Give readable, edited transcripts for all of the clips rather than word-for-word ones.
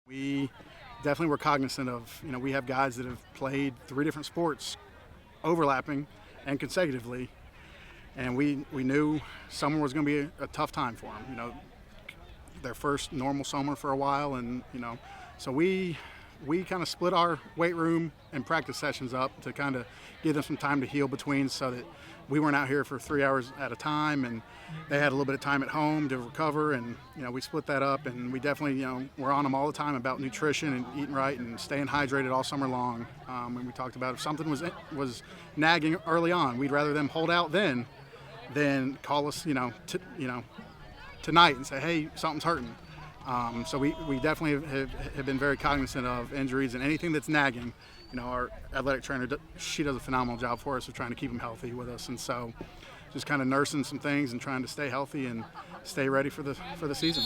We definitely were cognizant of, we have guys that have played 3 different sports overlapping and consecutively, and we knew summer was going to be a tough time for them. Their first normal summer for a while, and so we kind of split our weight room and practice sessions up to kind of give them some time to heal between, so that we weren't out here for 3 hours at a time, and they had a little bit of time at home to recover. And we split that up, and we definitely we're on them all the time about nutrition and eating right and staying hydrated all summer long. And we talked about if something was nagging early on, we'd rather them hold out then than call us tonight and say, hey, something's hurting. So we definitely have been very cognizant of injuries and anything that's nagging. Our athletic trainer, she does a phenomenal job for us of trying to keep them healthy with us, and so just kind of nursing some things and trying to stay healthy and stay ready for the season.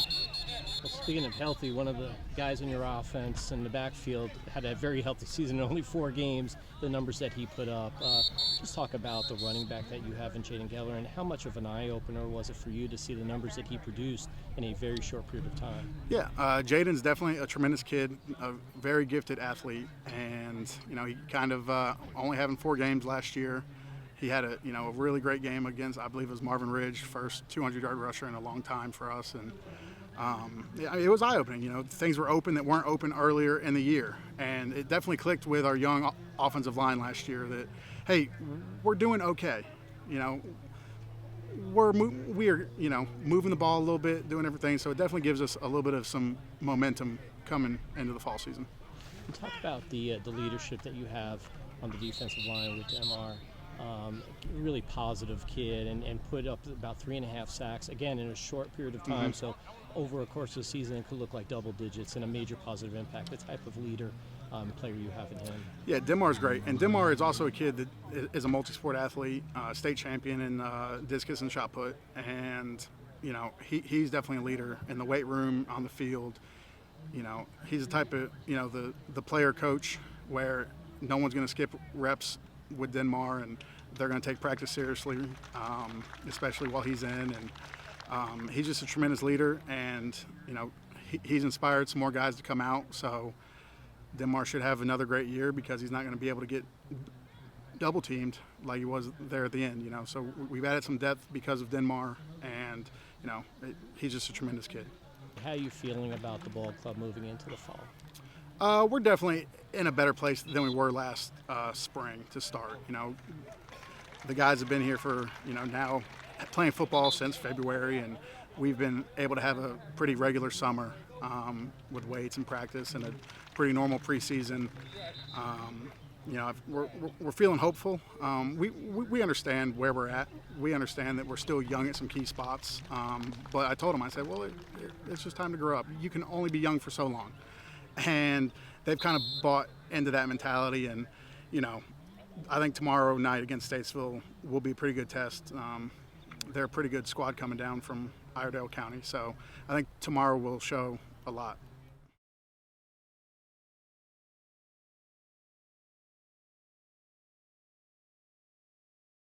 Well, speaking of healthy, one of the guys in your offense in the backfield had a very healthy season in only 4 games, the numbers that he put up. Just talk about the running back that you have in Jaden Geller, and how much of an eye-opener was it for you to see the numbers that he produced in a very short period of time? Yeah, Jaden's definitely a tremendous kid, a very gifted athlete, and he kind of only having 4 games last year. He had a really great game against, I believe it was Marvin Ridge, first 200-yard rusher in a long time for us, and it was eye-opening. Things were open that weren't open earlier in the year, and it definitely clicked with our young offensive line last year that, hey, we're doing okay. We are moving the ball a little bit, doing everything, so it definitely gives us a little bit of some momentum coming into the fall season. Talk about the leadership that you have on the defensive line with MR. Really positive kid, and put up about 3.5 sacks, again, in a short period of time. So over a course of the season, it could look like double digits and a major positive impact. The type of leader player you have in him. Yeah, Denmar's great. And Denmar is also a kid that is a multi-sport athlete, state champion in discus and shot put. And, he's definitely a leader in the weight room, on the field. He's the type of, the player coach where no one's going to skip reps with Denmar, and they're going to take practice seriously, especially while he's in. And he's just a tremendous leader, and he's inspired some more guys to come out. So Denmar should have another great year, because he's not going to be able to get double teamed like he was there at the end. So we've added some depth because of Denmar, and he's just a tremendous kid. How are you feeling about the ball club moving into the fall? We're definitely in a better place than we were last spring to start. The guys have been here for, now playing football since February, and we've been able to have a pretty regular summer with weights and practice and a pretty normal preseason. We're feeling hopeful. We understand where we're at. We understand that we're still young at some key spots. But I told them, I said, well, it's just time to grow up. You can only be young for so long. And they've kind of bought into that mentality, and I think tomorrow night against Statesville will be a pretty good test. They're a pretty good squad coming down from Iredell County, so I think tomorrow will show a lot.